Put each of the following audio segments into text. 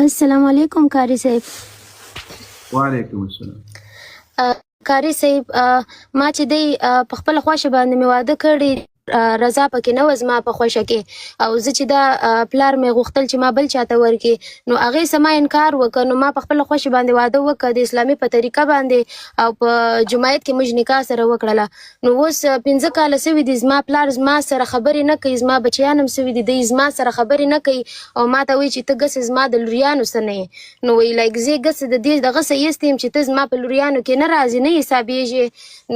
السلام علیکم قاری صاحب. وعلیکم السلام. قاری صاحب ما چې دی په خپل خوښه باندې مې واده کړی رضا پکې نه و زما په خوښه کې او زه چې دا پلار مې غوښتل چې ما بل چاته ورکړي نو هغې څه ما انکار وکړ نو ما په خپله خوښه باندې واده وکړ د اسلامي په طریقه باندې او په جماعت کې موږ نکاح سره وکړله نو اوس 15 کاله سوي دي زما پلار زما سره خبرې نه کوي زما بچیان هم سوي دي دی زما سره خبرې نه کوي او ما ته وایي چې ته ګسې زما د لوریانو څه نه یې نو وایي لایک زه ګسې د دې دغه څه ایستی یم چې ته زما په لوریانو کې نه راځې نه حسابېږې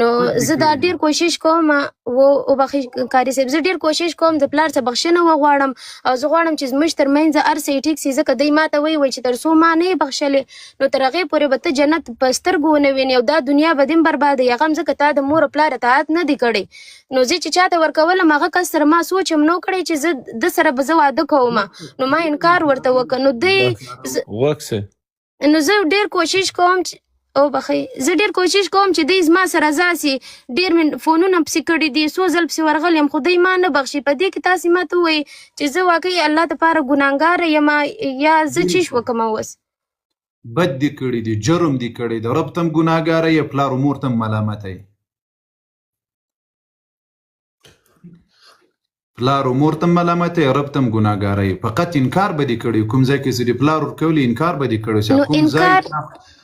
نو زه دا ډېر کوشش کوم وبخښئ قاري صاحب زه ډېر کوشش کوم د پلار څخه بخښنه وغواړم او زه غواړم چې زموږ ترمنځ هر څه یې ټیک سي ځکه دی ماته وایي چې تر څو ما نه یې بخښلې نو تر هغې پورې به ته جنت په سترګو ونه وینې او دا دنیا به دې هم بربادوي هغه هم ځکه تا د مور او پلار اطاعت نه دی کړی نو زه چې چاته ورکولم هغه کس سره ما سوچ هم نه کړی چې زه د سره به زه واده کوم نو ما انکار ورته وکړ نو دی نو زه ډېر کوشش کوم او بخښئ زه ډېر کوشش کوم چې دی زما سره راسي ډېر مې فونونه پسې کړي دي څو ځل پسې ورغلی یم خو دی ما نه بخښي په دې کې تاسې ما ته ووایئ چې زه واقعي الله دپاره ګناهګاره یم یا زه چیش وکړم اوس بد دي کړي دي جرم دي کړی دی رب ته هم ګناهګاره یې پلار و مور ته هم ملامته یې پلار و مور ته هم ملامته یې رب ته هم ګناهګاره یې فقط انکار به دي کړی کوم ځای کې چې د پلار ورکولي انکار به دي کړی کوم ځای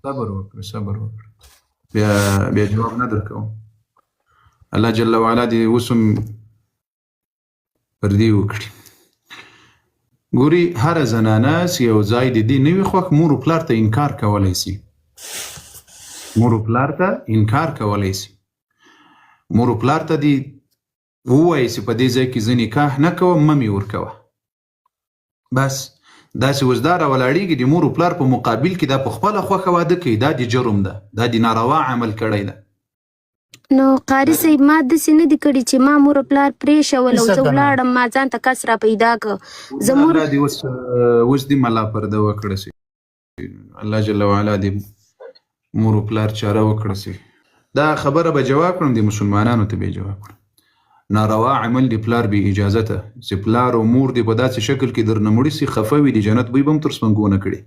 صبر وکړه بیا جواب نه درکوم الله جل وعلا دې اوس هم پر دې وکړي ګوري هره زنانه چې یو ځای د دې نه وي خوښ مور و پلار ته انکار کولی سي مور و پلار ته انکار کولی سي مور و پلار ته دې ووایي چې په دې ځای کې زه نکاح نه کوم مه مې ورکوه بس داسې اوس دا راولاړېږي د مور و پلار په مقابل کې دا په خپله خوښه واده کوي دا د جرم ده دا د ناروا عمل کړی ده نو قاري صاحب ما داسې نه دي کړي چې ما مور و پلار پرېښول او زه ولاړم ما ځان ته کس را پیدا کړ زه مور الله دې اوس دې ملا پرده وکړه سي الله جل وعلا دې مور و پلار چاره وکړه سي دا خبره به جواب کړم د مسلمانانو ته به جواب کړم ناروا عمل دی پلار بی اجازته چې پلار او مور دی په داسې شکل کې درنه مړي سي خفه وي د جنت بوی به هم تر سپنګونه کړي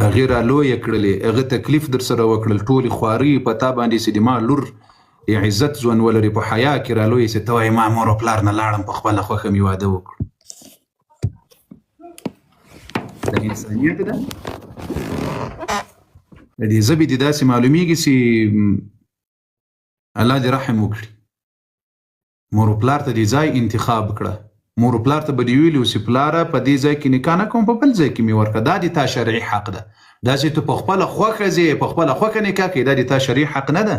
هغې رالویه کړلې هغه تکلیف در سره وکړل ټولې خوارۍ په تا باندې چې د ما لور عزت ژوند ولري په حیا کې رالویې چې ته وایې ما مور او پلار نه لاړم په خپله خوښه مې واده وکړو دا انسانیت ده د دې ژبې دې داسې معلومیږي چې الله دې رحم وکړي مور و پلار ته دې ځای انتخاب کړه مور و پلار ته به دې ویلي اوسې پلاره په دې ځای کې نکاح نه کوم په بل ځای کې مې ورکړه دا د تا شرعي حق ده داسې ته په خپله خوښه ځې په خپله خوښه نکاح کوې دا د تا شرعي حق نه ده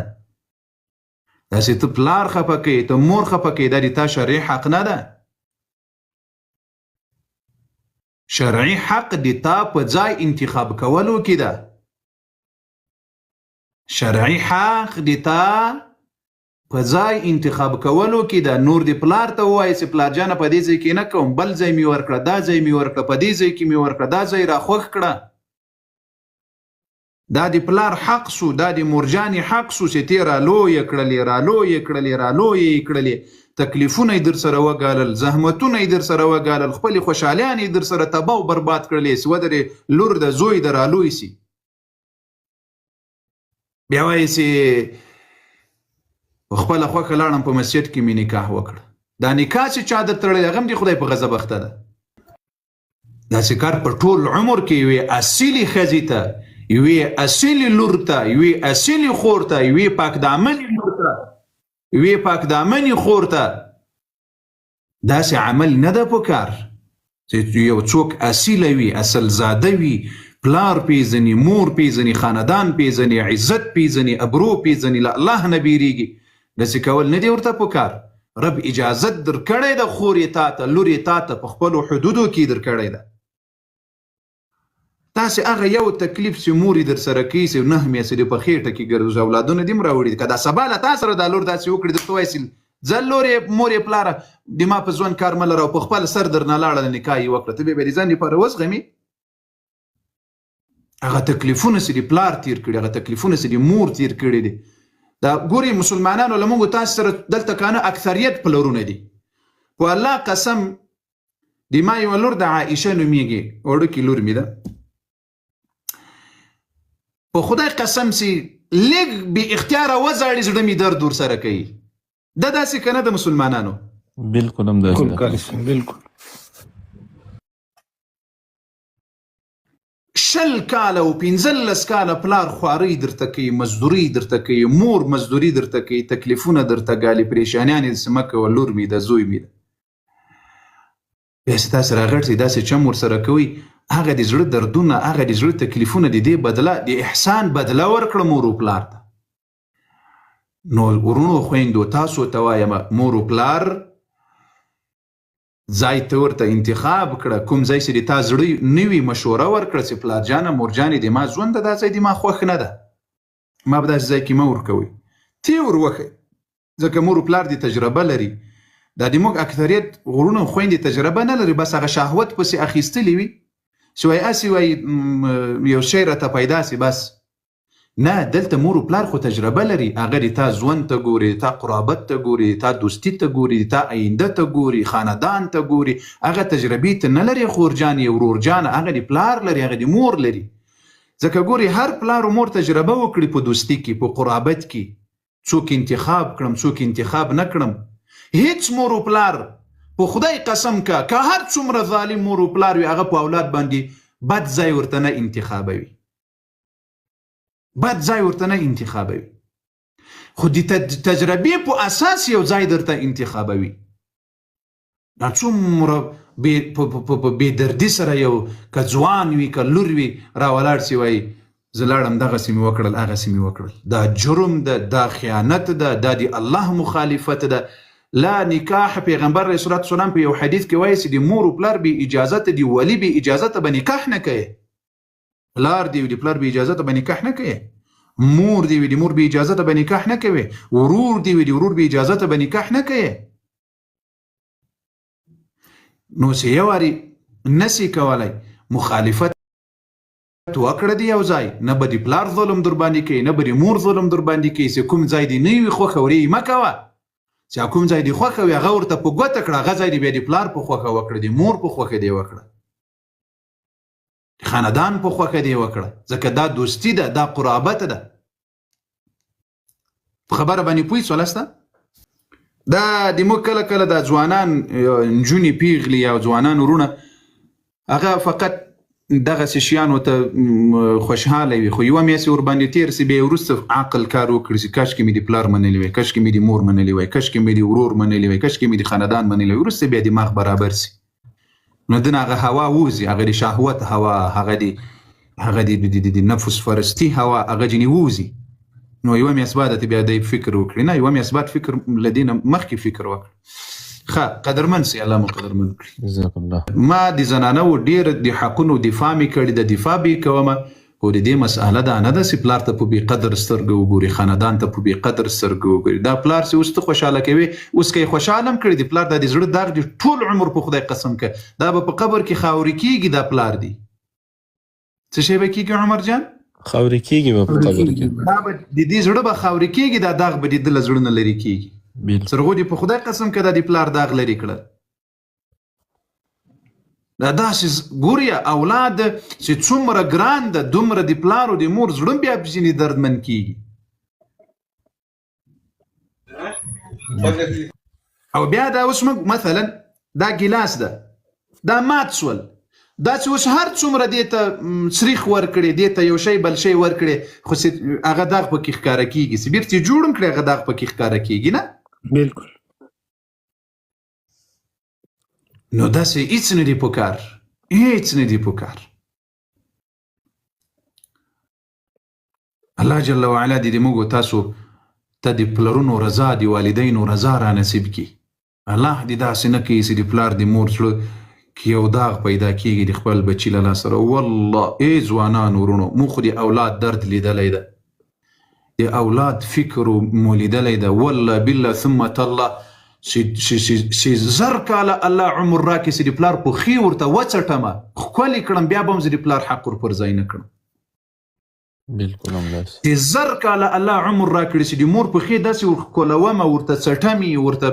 داسې ته پلار خفه کوې ته مور خفه کوې دا د تا شرعي حق نه ده شرعي حق د تا په ځای انتخاب کولو کې ده شرعي حق د تا په ځای انتخاب کولو کې ده نور د پلار ته ووایي چې پلار جانه په دې ځای کې نه کوم بل ځای مې ورکړه دا ځای مې ورکړه په دې ځای کې مې ورکړه دا ځای را خوښ کړه دا د پلار حق سو دا د مورجانې حق سو چې تی رالویې کړلې تکلیفونه یې در سره وګالل زحمتونه یې در سره وګالل خپلې خوشحالیانې یې در سره تباه او برباد کړلې چې ودرې لور د زوی د رالوی سي بیا وایي چې خپله خوښه لاړم په مسجد کې مې نکاح وکړه دا نکاح چې چا در تړلی هغه هم د خدای په غضب اخته ده داسې کار په ټول عمر کې یوې اصیلې ښځې ته یوې اصیلې لور ته یوې اصیلې خور ته یوې پاکدامنې لور ته یوې پاکدامنې خور ته داسې عمل نه ده په کار چې یو څوک اصیله وي اصلزاده وي پلار پیژني مور پیژني خاندان پیژني عزت پیژني ابرو پیژني له الله نه بیریږي داسې کول نه دی ورته په کار رب اجازت در کړی ده خور یې تا ته لور یې تا ته په خپلو حدودو کې در کړی ده تاسې هغه یو تکلیف چې مور یې در سره کوي چې 9 میاشتې دې په خېټه کې ګرځي اولادونه دې هم راوړي که دا سبا له تا سره دا لور داسې وکړي درته وایي چې ځه لور یې مور یې پلاره د ما په ژوند کار مه لره او په خپل سر درنه لاړه نکاح یې وکړه ته بیا به د ځان لپاره وزغمي هغه تکلیفونه چې د پلار تیر کړي هغه تکلیفونه چې د مور تیر کړي دي دا ګوري مسلمانانو له موږ تاسو سره دلته کانه اکثریت پلرونه دي په الله قسم د ما یوه لور د عایشه نومیږي وړوکې لور مې ده په خدای قسم سي لږ بې اختیاره وزاړي زړه مې درد ورسره کوي دا داسې که نه د مسلمانانو بالکل هم داسې ده. بالکل 20 کاله او 15 کاله پلار خوارۍ درته کوي مزدوري درته کوي مور مزدوري درته کوي تکلیفونه درته ګالي پریشانیانې داسې مه کوه لور مې ده زوی مې ده بیا چې تاسې راغټئ داسې چم ورسره کوئ هغه د زړه دردونه هغه د زړه تکلیفونه د دې بدله د احسان بدله ورکړه مور و پلار ته نو ورونو خویندو تاسو ته وایم مور و پلار ځای ته ورته انتخاب کړه کوم ځای چې د تا زړه نه وي مشوره ورکړه چې پلار جانه مور جانې د ما ژوند ده دا ځای د ما خوښ نه ده ما په داسې ځای کې مه ورکوئ تی ور وښئ ځکه مور و پلار د تجربه لري دا د موږ اکثریت غرونه خویندې تجربه نه لري بس هغه شهوت پسې اخیستلي وي چې وایي هسې وایي یو شی راته پیدا سي بس نه دلته مور و پلار خو تجربه لري هغه د تا ژوند ته ګوري د تا قرابت ته ګوري د تا دوستي ته ګوري د تا آینده ته ګوري خاندان ته ګوري هغه تجربې ته نه لري خورجانې ورورجانه هغه د پلار لري هغه د مور لري ځکه ګوري هر پلار و مور تجربه وکړي په دوستي کې په قرابت کې څوک انتخاب کړم څوک انتخاب نه کړم هیڅ مور و پلار په خدای قسم که هر څومره ظالم مور و پلار وي هغه په اولاد باندې بد ځای ورته نه انتخابوي بد ځای ورته نه انتخابوي خو د تجربې په اساس یو ځای درته انتخابوي دا څومره په بېدردي سره یو که ځوان وي که لور وي راولاړ سي وایي زه لاړم دغسې مې وکړل هغسې مې وکړل دا جرم ده دا خیانت ده دا د الله مخالفت ده لا نکاح پیغمبر علیه الصلاة والسلام په یو حدیث کې وایي چې د مور و پلار بې اجازته د ولي بې اجازته به نکاح نه کوي پلار دی د پلار بې اجازته به نکاح نه کوي مور دی د مور بې اجازته به نکاح نه کوي ورور دی د ورور بې اجازته به نکاح نه کوي نو چې یو وارې نسي کولی مخالفت وکړه د یو ځای نه به د پلار ظلم در باندې کوي نه به د مور ظلم در باندې کوي چې کوم ځای دې نه وي خوښه ورې مه کوه چې کوم ځای دې خوښه وي هغه ورته په ګوته کړه هغه ځای دې بیا د پلار په خوښه وکړه د مور په خوښه دې وکړه خاندان په خوښه دې وکړه ځکه دا دوستي ده دا قرابت ده په خبره باندې پوه سولسته دا د موږ کله کله د ځوانان نجونې پیغلې یا ځوانان ورونه هغه فقط دغسې شیانو ته خوشحاله وي خو یوه میاشتې ورباندې تېر سي بیا یې وروسته عقل کار وکړي چې کاشکې مې د پلار منلی وی کاشکې مې د مور منلی وی کاشکې مې د ورور منلی وی کاشکې مې د خاندان منلی وی وروسته بیا دماغ برابر سي نو دنه هغه هوا ووځي هغه د شهوت هوا هغه د نفس فرستی هوا هغه ځینې ووځي نو یوه میاشت بعد ته بیا دی فکر وکړي نه یوه میاشت بعد فکر له دې نه مخکې فکر وکړي ښه قدرمن سي الله مو قدرمن کړي جزاک الله ما د زنانو ډېر د حقونو دفاع مې کړې د دفاع به یې کومه خو د دې مسئله دا نه ده چې پلار ته په بې قدر سترګه وګوري خاندان ته په بې قدر سترګه وګوري دا پلار چې اوس ته خوشحاله کوي اوس که یې خوشحاله هم کړي د پلار دا د زړه داغ دي ټول عمر په خدای قسم که دا به په قبر کې خاورې کېږي دا پلار دی څه شی به کېږي عمر جان خاورې کېږي به په قبر کې دا به د دې زړه به خاورې کېږي دا داغ به د ده له زړه نه لرې کېږي سرغو دې په خدای قسم که دا د پلار داغ لرې کړه دا داسې ګوریا اولاد چې څومره ګران ده دومره د پلار او د مور زړه بیا ځینې دردمن کېږي او بیا دا اوس موږ مثلا دا ګیلاس ده دا مات سول دا چې اوس هر څومره دې ته سریخ ورکړې دې ته یو شی بل شی ورکړې خو هغه داغ پکې ښکاره کېږي چې بیرته یې جوړ هم کړې هغه داغ پکې ښکاره کېږي نه بالکل نو داسې هیڅ نه دي پکار هیڅ نه دي پکار الله جل وعلا دې موږ تاسو ته د پلرونو رضا د والدینو رضا را نصیب کړي الله دې داسې نه کوي چې د پلار د مور زړه کې یو داغ پیدا کېږي د خپل بچي له لاسه سره والله ای ځوانان ورونو موږ خو د اولاد درد لیدلی ده د اولاد فکر مو لیدلی ده والله بالله ثم تالله چې زر کاله الله عمر راکړي چې د پلار په ښې ورته وڅټمه ښکلې کړم بیا به هم زه د پلار حق ور پر ځای نه کړم بالکل همداسې چې زر کاله الله عمر راکړي چې د مور په ښې داسې ور ښکلومه ورته څټمې ورته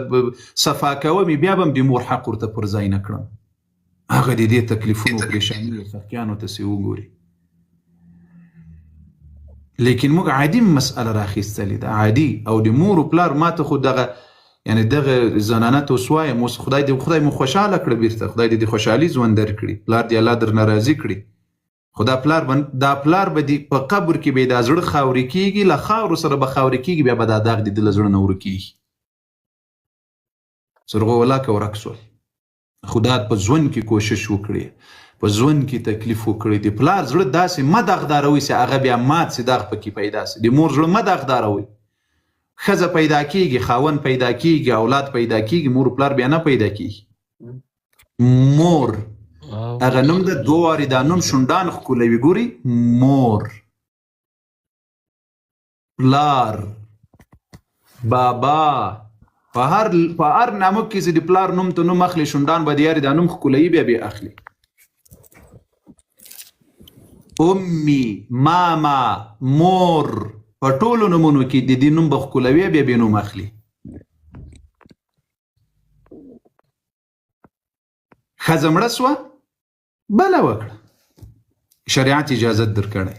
صفا کومې بیا به هم د مور حق ورته پر ځای نه کړم هغه د دې تکلیفونو پریشانیو سختیانو ته سې وګوري. لیکن موږ عادي مسأله راخیستلې ده، عادي. او د مور و پلار ما ته خو دغه یعنې دغه زنانه ته اوس وایم اوس خدای مو خوشحاله کړه بیرته، خدای دې د خوشحالي ژوند درکړي، پلار دې الله درنه راضي کړي. خو دا پلار به دې په قبر کې به یې دا زړه خاورې کېږي، له خاورو سره به خاورې کېږي، بیا به دا داغ د ده له زړه نه ورکېږي. سرغو ولاکه ورک شول. خو دا په ژوند کې کوشش وکړي، په ژوند کې تکلیف وکړي. د پلار زړه داسې مه داغداروئ چې هغه بیا مات سي، داغ پکې پیدا سي. د مور زړه مه داغداروئ. ښځه پیدا کېږي، خاوند پیدا کېږي، اولاد پیدا کېږي، مور پلار بیا نه پیدا کېږي. مور هغه نوم ده، دوه وارې دا نوم شونډان ښکلوي. ګوري، مور، پلار، بابا، په هر نامه کې چې د پلار نوم ته نوم اخلي، شونډان به د یارې دا نوم ښکلوي، بیا اخلي. امي، ماما، مور، په ټولو نومونو کې د دې نوم به ښکلوي، بیا نوم اخلي. ښځه مړه سوه، بله وکړه، شریعت اجازت درکړی.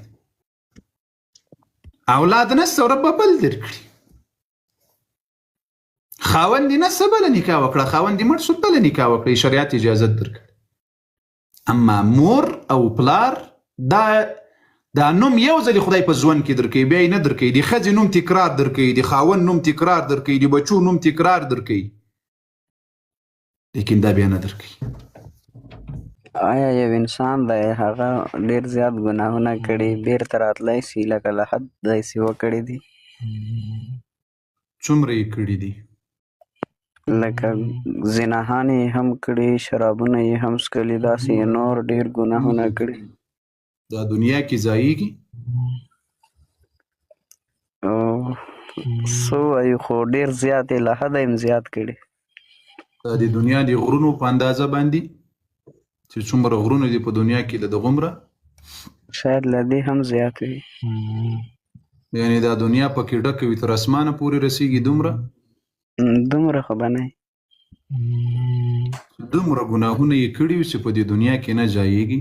اولاد نسته، رب به بل درکړي. خاوند یې نسته، بله نکاح وکړه. خاوند یې مړ شو، بله نکاح وکړه، شریعت اجازت درکړي. اما مور او پلار دا نوم یو ځلې خدای په ژوند کې درکوي، بیا یې نه درکوي. د ښځې نوم تکرار درکوي، د خاوند نوم تکرار درکوي، د بچو نوم تکرار درکوي، لیکن دا بیا نه درکوي. آیا یو انسان دی هغه ډیر زیات ګناهونه کړي، بیرته راتلی سي لکه له حد داسې وکړي دي؟ څومره یې کړي دي؟ لکه زناهان یې هم کړي، شرابونه یې هم څکلي، داسې نور ډیر ګناهونه کړي. دا دنیا کې ځایږي؟ څه وایو، خو ډیر زیات یې له حده هم زیات کړي. دا د دنیا د غرونو په اندازه باندې چې څومره غرونه دي په دنیا کې، له دغومره شاید له دې هم زیات وي. یعنې دا دنیا پکې ډکه وي، تر اسمانه پورې رسیږي. دومره خو به نه، دومره ګناهونه یې کړي وي چې په دې دنیا کې نه ځایږي،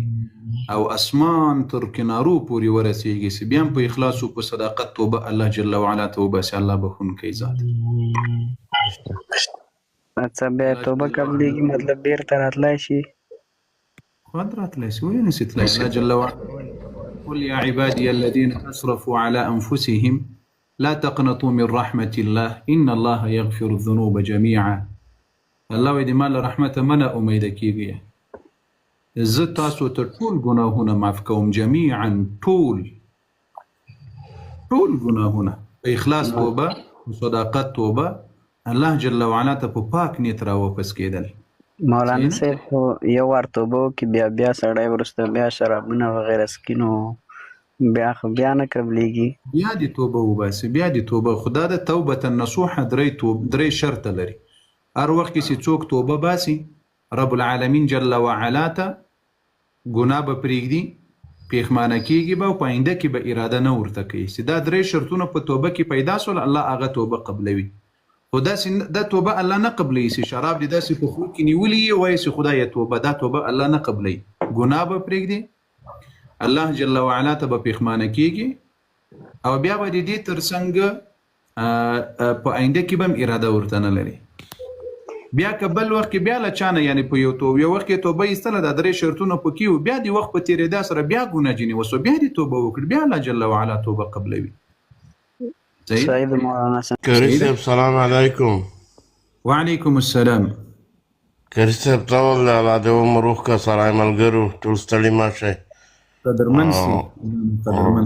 او اسمان تر کنارو پورې ورسیږي. چې بیا هم په اخلاص او په صداقت توبه الله جل وعلا توبه سي، الله بخښونکی ذات. اچھا، بیا توبه قبلېږي، مطلب بیرته راتلی شي؟ خود راتلی شي، ولې نشي تللی؟ الله جل وعلا قل يا عبادي الذين اسرفوا على انفسهم لا تقنطوا من رحمة الله ان الله يغفر الذنوب جميعا. الله وایي د ما له رحمته مه نه امیده کېږئ، زه تاسو ته ټول ګناهونه معاف کوم. جميعا، ټول ګناهونه په اخلاص توبه په صداقت توبه الله جل وعلا ته په پاک نیت راواپس کېدل. مولانا صاحب خو یو وار توبه وکړي، بیا سړی وروسته بیا شرابونه وغیره څکي، نو بیا خو بیا نه قبلېږي. بیا دې توبه وباسي، بیا دې توبه. خدا د توبه نصوحه درې شرطه لري. هر وخت کې چې څوک توبه باسي، رب العالمین جل وعلا ته ګناه به پرېږدي، پېښمانه کېږي به، او په آینده کې به اراده نه ورته کوي. چې دا درې شرطونه په توبه کې پیدا سول، الله هغه توبه قبلوي. خو دا توبه الله نه قبلوي. چې شراب دې داسې په خوب کې نیولي یې، وایي چې خدایه توبه، دا توبه الله نه قبلوي. ګناه به پرېږدي، الله جل وعلا ته به پېښمانه کېږي، او بیا به د دې تر څنګ په آینده کې به هم اراده ورته نه لري. بیا که بل وخت کې بیا له چانه، یعنې په یو وخت کې توبه ایستله، دا درې شرطونه پکې وو، بیا د وخت په تېرېدا سره بیا ګناه جنې وسو، بیا دې توبه وکړي، بیا الله جل وعلا توبه قبلوي. صحیح ده مولانا صاحب. کري صاحب سلام علیکم. وعلیکم السلام. کري صاحب ټول الله دې عمر وکړه، سلام ملګرو، ټول ستړي مه شئ. قدرمن سي.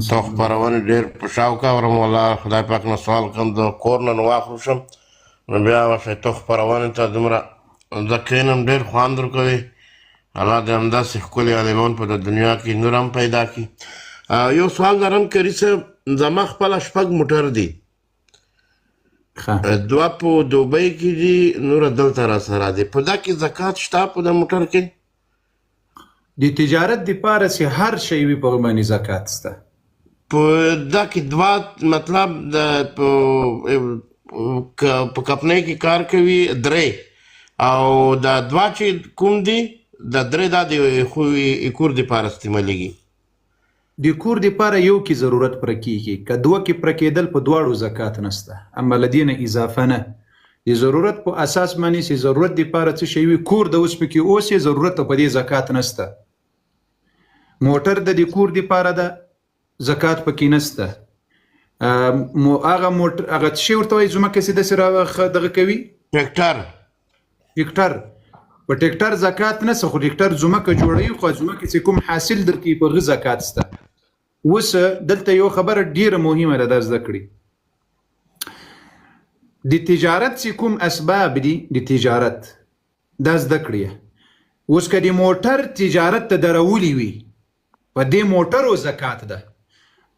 تا خپرونې ډېر په شوق اورم، والله خدای پاک نه سوال کوم د کور نه واخلو شم، نو بیا ورشئ تو خپرونې ته دومره زه کښېنم، ډېر خوند ورکوي. الله دې همداسې ښکلي عالمان په دنیا کې نور هم پیدا کړي. یو سوال لرم کري صاحب، زما خپله 6 موټر دي، 2 په دوبۍ کې دي، نور دلته راسره دي. په دا کې زکات شته په د موټر کې؟ د تجارت دپاره چې هر شی وي په هغه باندې زکات شته. په دا کې 2 مطلب په کمپنۍ کې کار کوي 3، او دا 2 چې کوم دي د درې دا د خو کور دپاره استعمالیږي د کور دپاره یو کې ضرورت پوره کیږي که دوه کې پوره کېدل په دواړو زکات نشته اما له دې نه اضافه نه د ضرورت په اساس باندې چې ضرورت دپاره څه شی وي کور د اوس پکې اوس یې ضرورت په دې زکات نشته موټر د دې کور دپاره ده زکات پکې نشته هغه موټر هغه څه شی ورته وایي ځمکه چې داسې دغه کوي ټیکټر په ټیکټر زکات نشته خو ټیکټر ځمکه جوړوي خو ځمکه چې کوم حاصل درکوي په هغه زکات شته اوس دلته یو خبره ډیره مهمه ده دا زده کړي د تجارت چې کوم اسباب دي د تجارت دا زده کړي اوس که د موټر تجارت ته درولي وي په دې موټرو زکات ده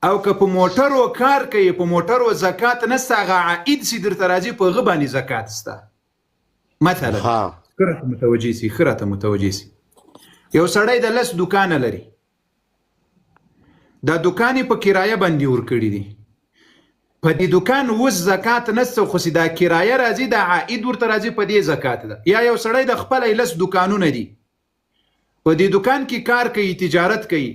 او که په موټرو کار کوي په موټرو زکات نشته هغه عاید چې درته راځي په هغه باندې زکات شته مثلا ښه راته متوجه سي یو سړی د 10 دوکانه لري دا دوکان په کرایه باندې ورکړي دي په دې دوکان اوس زکات نشته خو چې دا کرایه راځي دا عاید ورته راځي په دې زکات ده یا یو سړی د خپل 10 دوکانونه دي په دې دوکان کې کار کوي تجارت کوي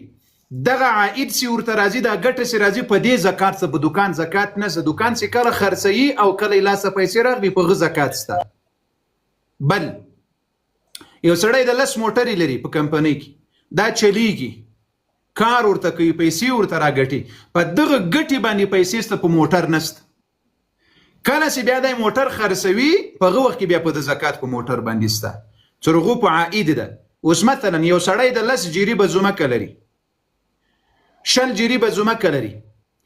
دغه عاید چې ورته راځي دا ګټه چې راځي په دې زکات څخه په دوکان زکات نشته دوکان چې کله خرڅوي او کله لاسه پیسې راغلي په هغه زکات شته بل یو سړی د 10 موټرې لري په کمپنۍ کې دا چلیږي کار ورته کوي پیسې ورته راګټي په دغه ګټې باندې پیسې شته په موټر نشته کله چې بیا د موټر خرڅوي په هغه وخت کې بیا په زکات په موټر باندې شته چې هغه په عاید ده اوس مثلا یو سړی د 10 جریبه ځمکه لري 10 جریبه ځمکه لري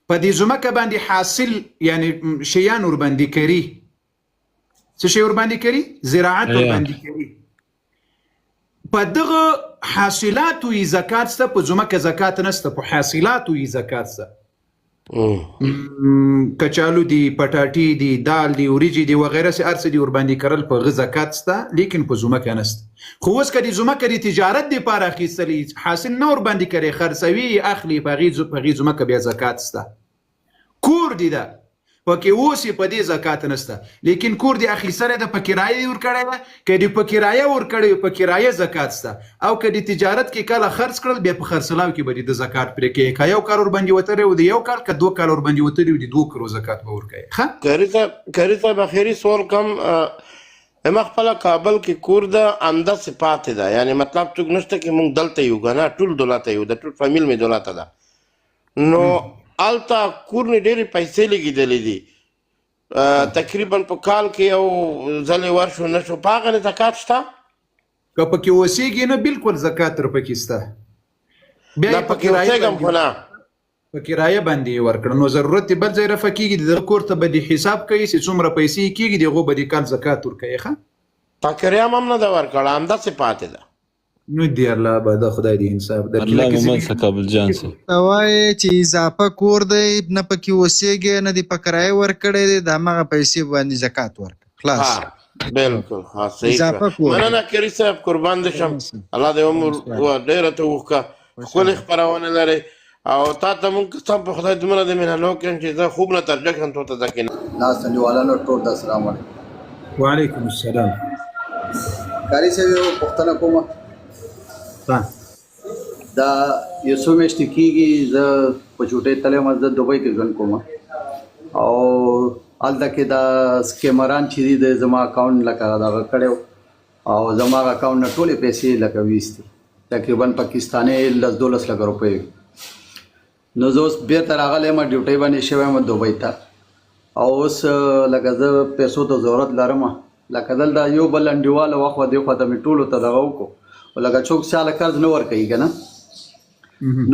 په دې ځمکه باندې حاصل یعنی شیان ور باندې کوي څه شی ور باندې کوي زراعت ور باندې کوي په دغه حاصلاتو یې زکات شته په ځمکه زکات نشته په حاصلاتو یې زکات شته کچالو دي پټاټي دي دال دي وریجې دي وغیره سي ارڅ دي ور باندې کرل په غ زکات شته لیکن په ځمکه نشته خو اوس کدي ځمکه د تجارت لپاره اخیستلې حاصل نور باندې کوي خرڅوي اخلي په غي ځمکه بیا زکات شته کور دي ده پکې اوس په دې زکات نشته لیکن کور دی اخیستره د پکرایه ور کړی ده کدي پکرایه ور کړی پکرایه زکات شته او کدي تجارت کې کله خرڅ کړل بیا په خرڅلاو کې به د زکات پرې کې کا یو کار ور باندې وتره او د یو کار ک دوه کار ور باندې وتره د دوه کارو زکات به ور کوي ښه کریته بخیری سوال کم اما خپل کابل کې کور د انده صفات ده یعنی مطلب څنګه نشته کې مونږ دلته یو غنا ټول دولت یو د ټول فامیل می دولت ده نو التا کور نه ډېری پیسې لګیدلې دي تقریبا په کال کې یو ځلې ورشو نشو پاغه نه زکات شته که پکې وسیږي نه بالکل زکات تر پکې شته بیا په کرایه باندې ورکړه نو ضرورت بل ځای رفع کیږي د کور ته به حساب کوي چې څومره پیسې کیږي دغه به د کال زکات ورکوي ښه پکریا هم نه دا ورکړه هم د صفات ده نو دی الله به د خدای دی انصاف درکړي الله محمد سکابل جان سي وای چې اضافه کور دی نه پکې وسیږي نه دی پکرای ور کړی دی د هغه پیسې باندې زکات ورکړه خلاص بالکل ها صحیح مننه کری صاحب قربان دې شم الله دې عمر و ډیره توخه خپل خبرونه لري او تا ته مونږ سم په خدای دې مله دې مننه کوم چې زه خوب نه ترجمه کوم ته ځکه ناس نیوالانو ټول السلام علیکم وعلیکم السلام کاری سے پښتنه کومه دا یو څو میاشتې کېږي زه په چوټۍ تللی یم زه دوبۍ کې ژوند کوم او هلته کې دا سکیمران چې دي د زما اکاونټ لکه دغه کړی او زما هغه اکاونټ نه ټولې پیسې لکه ویستې تقریبا پاکستاني 10-12 لک روپۍ نو زه اوس بېرته راغلی یم ډیوټۍ باندې شوی یم دوبۍ ته او اوس لکه زه پیسو ته ضرورت لرم لکه دلته یو بل انډیوال واخوا دې خوا ته مې ټولو ته دغه وکړو ولکه څوک چاله قرض نه ورکوي که نه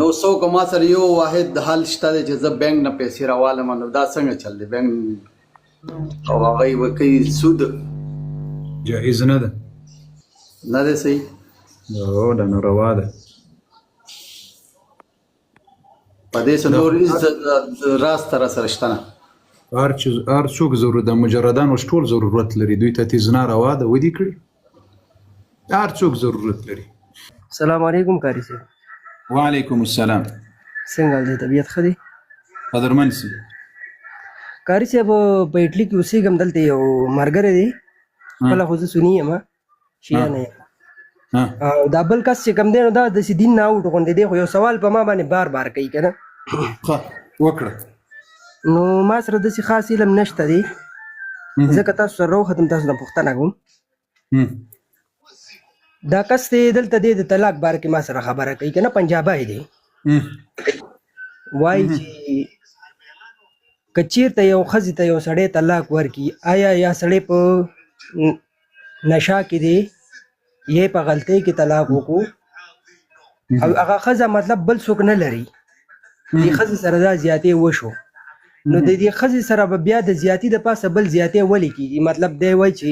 نو څوک ما سره یو واحد حل شته دی چې زه بینک نه پیسې راوالم نو دا څنګه چل دی بینک او هغه یې ورکوي سود جایز نه ده نه دی صحیح دا ناروا ده په دې څه نور هېڅ راز ته را سره شته نه هر څوک ضرورت د مجردان اوس ټول ضرورت لري دوی ته تیز ناروا ده ودې کړي هر څوک ضرورت لري السلام علیکم کاری صاحب وعلیکم السلام څنګه حال دی طبیعت ښه دی قدرمن سي کاری صاحب په اټلی کې اوسېږم دلته یو ملګری دی خپله خو زه سني یم شیعه نه یم او دا بل کس چې کوم دی نو دا داسې دین نه اوټ غوندې دی خو یو سوال په ما باندې بار بار کوي که نه وکړه. نو ما سره داسې خاص علم نشته دی ځکه تاسو سره راوختم تاسو نه پوښتنه کوم دا کس دی دلته دی د طلاق باره کې ما سره خبره کوي که نه پنجابی دی وایي چې که چېرته یو ښځې ته یو سړی طلاق ورکړي آیا یا سړی په نشا کې دی یا په غلطۍ کې طلاق وکړو او هغه ښځه مطلب بل څوک نه لري دې ښځې سره دا زیاتې وشو نو د دې ښځې سره به بیا د زیاتي د پاسه بل زیاتې ولې کېږي مطلب دی وایي چې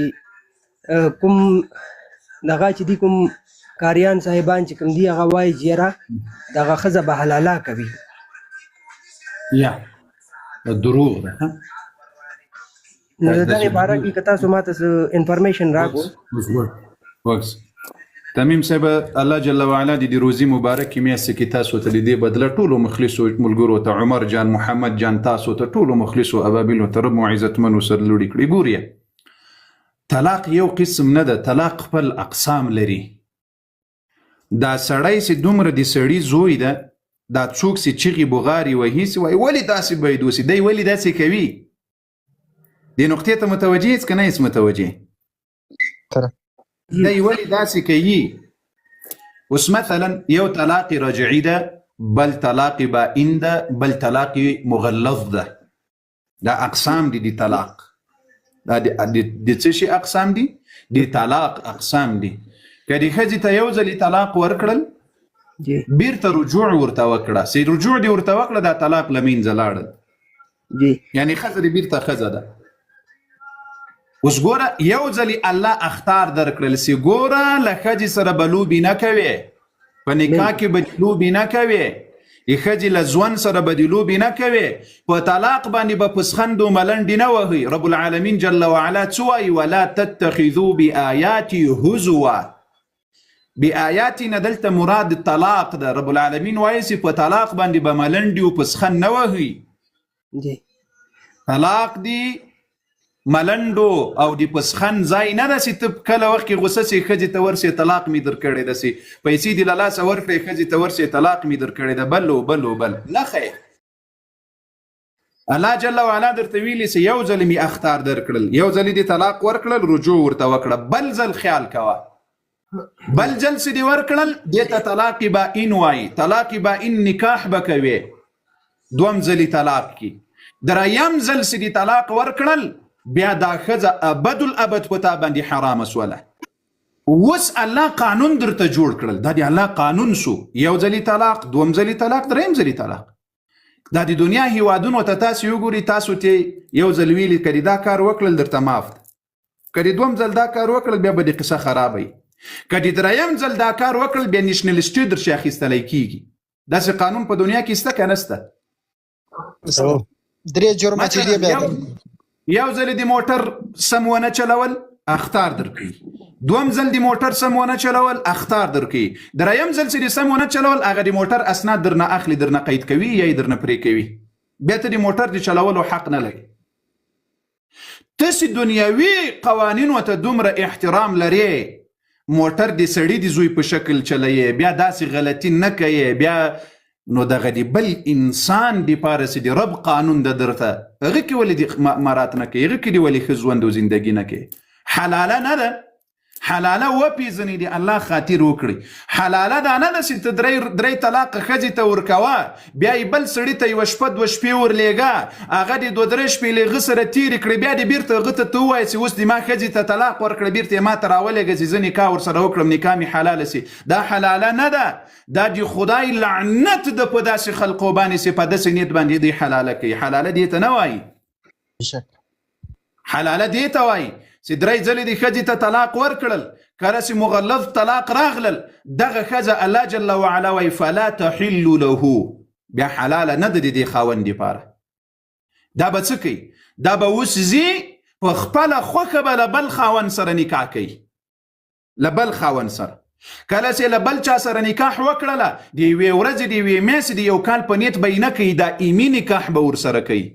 کوم دغه چې دي کوم کاریان صاحبان چې کوم دي هغه وایي چې یاره دغه ښځه به حلاله کوي یا دروغ ده نو د دغې باره کې که تاسو ما ته څه انفارمیشن راکړو وکس تمیم صاحب الله جل وعلا د دې روزي مبارکې میاشتې کې تاسو ته د دې بدله ټولو مخلصو ملګرو ته عمر جان محمد جان تاسو ته ټولو مخلصو ابابیلو ته رب مو عزتمنو سره لوړي کړي. ګورئ طلاق یو قسم نه ده، طلاق خپل اقسام لري. دا سړی چې دومره د سړي زوی ده دا څوک چې چغې بغارې وهي چې وایي ولې داسې باید وسي دی ولې داسې کوي دې نقطې ته متوجه یې که نه یې متوجه دی ولې داسې کوي. اوس مثلا یو طلاق رجعي ده بل طلاق بائن ده بل طلاق مغلظ ده. دا اقسام دي د طلاق دا د څه شي اقسام دي د طلاق اقسام دي. که د ښځې ته یو ځلې طلاق ورکړل بیرته رجوع ورته وکړه چې رجوع دې ورته وکړه دا طلاق له منځه لاړل یعنې ښځه دې بیرته ښځه ده. اوس ګوره یو ځلې الله اختار درکړل چې ګوره له ښځې سره به لوبې نه کوې په نکاح کې به لوبې نه کوې ښځې له ځوان سره به دې لوبې نه کوې په طلاق باندې به پسخند و ملنډې نه وهئ. رب العالمین جل وعلا څه وایي ولا تتخذوا بآیاتي هزوا. بآیاتي نه دلته مراد طلاق ده. رب العالمین وایي چې په طلاق باندې به ملنډې و پسخند نه وهئ. طلاق دی ملنډو او د پسخند ځای نه ده چې ته کله وخت کې غوسه سې ښځې ته ورسې طلاق مې درکړی ده چې پیسې دې له لاسه ورکړې ښځې ته ورسې طلاق مې درکړی ده بل و بل و بل نه خیر. الله جل وعلا درته ویلي چې یو ځل مې اختار درکړل یو ځل دې طلاق ورکړل رجوع ورته وکړه بل ځل خیال کوه بل ځل چې دې ورکړل دې ته طلاق بائن وایي. طلاق بائن نکاح به کوې دوم ځلې طلاق کې دریم ځل چې دې طلاق ورکړل بیا دا ښځه ابد الابد په تا باندې حرامه سوله. اوس الله قانون درته جوړ کړل دا د الله قانون سو یو ځلې طلاق دوم ځلې طلاق دریم ځلې طلاق. دا د دنیا هیوادونو ته تاسو وګورئ تاسو ته یو ځل ویلي که دا کار وکړل درته معاف ده که دوم ځل دا کار وکړل بیا به د قصه خرابوي که دریم ځل دا کار وکړل بیا نیشنلسټي درشي اخیستلی کیږي. داسې قانون په دنیا کې شته که نشته؟ درې جرمه چې دی بیا یو ځل د موټر سم ونه چلول اختار درکوي دوم ځل د موټر سم ونه چلول اختار درکوي دریم ځل چې د سم ونه چلول هغه د موټر اسناد درنه اخلي درنه قید کوي یا یې درنه پرې کوي بیا ته د موټر د چلولو حق نه لري. تاسې دنیاوي قوانینو ته دومره احترام لري موټر د سړي د زوی په شکل چلایې بیا داسې غلطي نه کوي بیا نو دغه دی بل انسان دی پاره چې د رب قانون د درته هغه کې ولې د مرات نه کوي هغه کې دی ولې ښه ژوند او زندګي نه کوي. حلاله نه ده حلاله وپېژنې د الله خاطر وکړي. حلاله دا نه ده چې ته درې طلاق ښځې ته ورکوه بیا یې بل سړي ته یوه شپه دوه شپې ورلېږه هغه دې دوه درې شپې له هغه سره تېرې کړې بیا دې بیرته هغه ته ووایه چې اوس دې ما ښځې ته طلاق ورکړه بیرته یې ما ته راولېږه چې زه نکاح ورسره وکړم نکاح مې حلاله سي. دا حلاله نه ده دا د خدای لعنت ده په داسې خلقو باندې چې په داسې نیت باندې دوی حلاله کوي. حلاله دې ته نه وایي حلاله دې ته وایي چې درې ځلې د ښځې ته طلاق ورکړل کله چې مغلظ طلاق راغلل دغه ښځه الله جل وعلا وایي فلا تحل له بیا حلاله نه ده د دې خاوند دپاره. دا به څه کوي دا به اوس ځي په خپله خوښه به له بل خاوند سره نکاح کوي له بل خاوند سره کله چې له بل چا سره نکاح وکړله د یوې ورځې د یوې میاشتې د یو کال په نیت به یې نه کوي دا ایمي نکاح به ورسره کوي.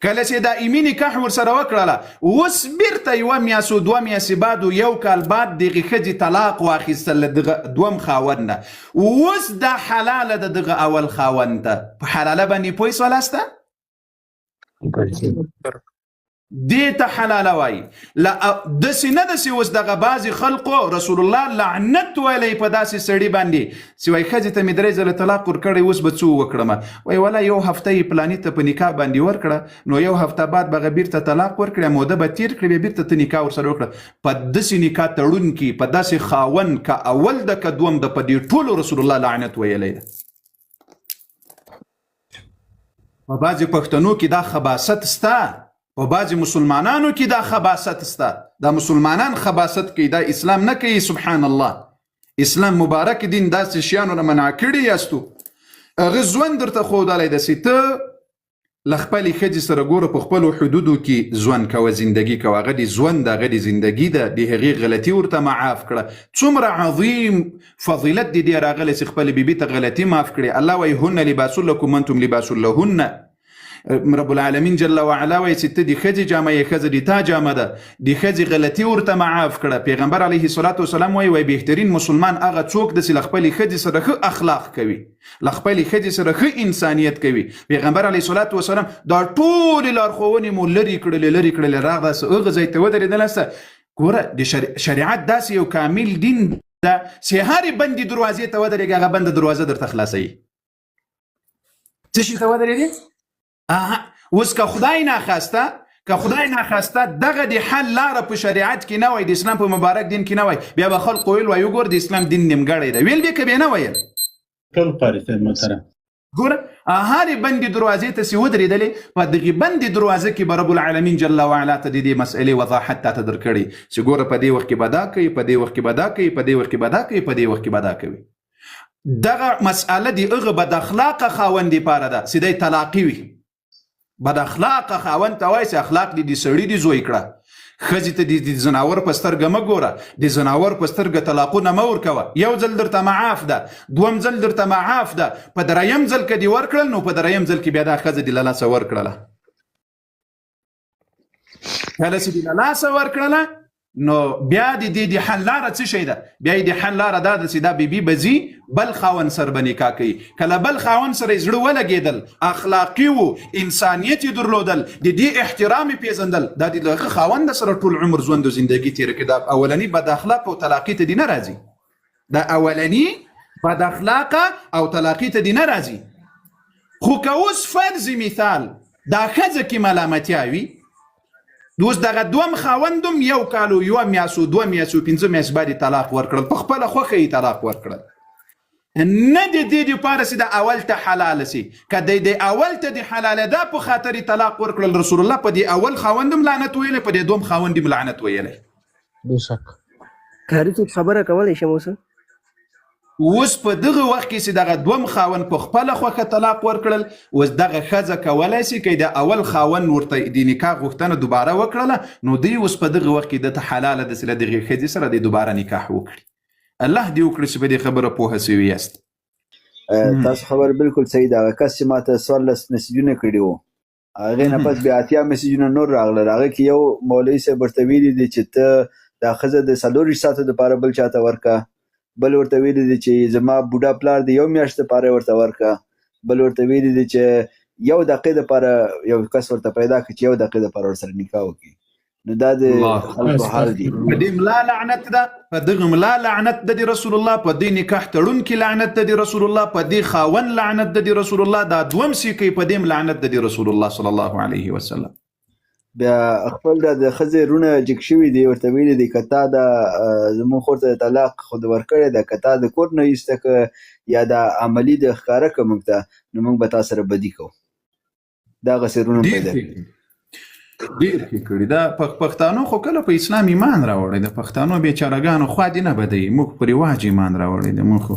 کله چې دائمي نکاح ورسره وکړله اوس بیرته یوه میاشت 2 میاشتې بعد 1 کال بعد دغې ښځې طلاق واخیستل له دغه دوم خاوند نه اوس دا حلاله ده دغه اول خاوند ته په حلاله باندې پوه سولاست دې ته حلاله وایي داسې نه داسې اوس دغه بعضې خلقو رسول الله لعنت ویلی په داسې سړي باندې چې وایي ښځې ته مې 3 ځله طلاق ورکړی اوس به څه وکړم وایي ولا 1 هفته یې پلاني ته په نکاح باندې ورکړه نو 1 هفته بعد به هغه بیرته طلاق ورکړی موده به تېر کړي بیا بیرته ته نکاح ورسره وکړه په داسې نکاح تړونکي په داسې خاوند که اول ده که دوم ده په دې ټولو رسول الله لعنت ویلی ده په بعضې پښتنو کې دا خباست سته په بعضې مسلمانانو کې دا خباست سته دا مسلمانان خباست کوي دا اسلام نه کوي سبحان الله اسلام مبارک دین داسې شیانو نه منع کړي یاستو هغه ژوند درته ښودلی ده چې ته له خپلې ښځې سره ګوره په خپلو حدودو کې ژوند کوه زندګي کوه هغه د ژوند هغه د زندګي ده د هغې غلطي ورته معاف کړه څومره عظیم فضیلت د دې راغلی چې خپلې بیبي ته غلطي معاف کړي الله وایي هن لباس لکم انتم لباس لهن رب العالمین جل وعلا وایي چې ته د ښځې جامه یې ښځه د تا جامه ده د ښځې غلطي ورته معاف کړه پیغمبر علیه الصلاة والسلام وایي بهترین مسلمان هغه څوک ده چې له خپلې ښځې سره ښه اخلاق کوي له خپلې ښځې سره ښه انسانیت کوي پیغمبر علیه الصلاة والسلام دا ټولې لارښوونې مو لرې کړلې راغله هغه ځای ته ودرېدله ګوره د شریعت داسې یو کامل دین ده چې هرې بندې دروازې ته ودرېږي هغه بنده دروازه درته خلاصوي څه شي ته ودرېدې اوس که خدای ناخواسته دغه د حل لاره په شریعت کې نه وای د اسلام په مبارک دین کې نه وای بیا به خلق ویل وایي وګور د اسلام دین نیمګړی ده ویل بیا که بیا نه ویل ټول قاری صاحب محترم ګوره هرې بندې دروازې ته چې ودرېدلې په دغې بندې دروازه کې به رب العالمین جل وعلا ته د دې مسئلې وضاحت تاته درکړي چې ګوره په دې وخت کې به دا کوي په دې وخت کې به دا کوي په دې وخت کې به دا کوي په دې وخت کې به دا کوي دغه مسئله د هغه بد اخلاقه خاوند دپاره ده چې دی طلاقي وي بد اخلاقه خاوند ته وایي چې اخلاق دې د سړي دې زوی کړه ښځې ته د زناور په سترګه مه ګوره د زناور په سترګه طلاقونه مه ورکوه 1 ځل درته معاف ده 2 ځل درته معاف ده په 3یم ځل که دې ورکړل نو په 3یم ځل کې بیا دا ښځه دې له لاسه ورکړله کله چې دې له لاسه ورکړله نو بیا د دې د حل لاره څه شی ده بیا یې د حل لاره دا ده چې دا بیبي به ځي بل خاوند سره به نکاح کوي کله بل خاوند سره یې زړه ولګېدل اخلاقي و انسانیت یې درلودل د دې احترام یې پیژندل دا د دغه خاوند سره ټول عمر ژوند و زندګي تېره کړي دا اولني بد اخلاق او طلاقي ته دې نه راځي دا اولني بد اخلاقه او طلاقي ته دې نه راځي خو که اوس فرض مثال دا ښځه کې ملامتیا وي اوس دغه دوم خاوندم 1 کال 1 میاشت 2 میاشت 5 میاشت بعد طلاق ورکړل په خپله خوښه یې طلاق ورکړل نه د دې دپاره چې د اول ته حلاله سي که د اول ته د حلاله ده په خاطر طلاق ورکړل رسول الله په دې اول خاوندم لعنت ویلی په دې دوم خاوند هم لعنت ویلی بشک کاري څوک خبره کولی شم اوس اوس په دغه وخت کې چې دغه دوم خاوند په خپله خوښه طلاق ورکړل اوس دغه ښځه کولی شي که د اول خاوند ورته د نکاح غوښتنه دوباره وکړله نو دوی اوس په دغه وخت کې دته حلاله ده چې له دغې ښځې سره د دوباره نکاح وکړي الله دې وکړي چې په دې خبره پوهه سوي یاست تاسو خبر بالکل صحیح ده هغه کس چې ماته 14 میسجونه کړي وو هغې نه پس بیا 80 میسجونه نور راغلل هغې کې یو مولوي صاحب ورته ویلي دي چې ته دا ښځه د 4 ساعتو دپاره بل چاته ورکه بل ورته ویلي دي چې زما بوډا پلار د 1 میاشت دپاره ورته ورکه بل ورته ویلي دي چې 1 دقیقې دپاره یو کس ورته پیدا کړي چې 1 دقیقې دپاره ورسره نکاح وکړي نو دا د خلکو حال دي په دې ملا لعنت ده په دغه ملا لعنت ده د رسول الله په دې نکاح تړونکي لعنت ده د رسول الله په دې خاوند لعنت ده د رسول الله دا دوم سی کوي په دې لعنت ده د رسول الله صلی الله علیه وسلم بیا خپل د ښځې رونه جګ شوي دي ورته ویلي دي که تا د زموږ خور ته د طلاق خو د ورکړی ده که تا د کور نه ایسته که یا د عملي د ښکاره که موږ ته نو موږ به تا سره بدي کوو دغسې رونه پیدا کړي ډېر ښه کړي دا پښتانو خو کله په اسلام ایمان راوړی د پښتانو بېچارهګانو خوا دې نه بدوي موږ په رواج ایمان راوړی دی موږ خو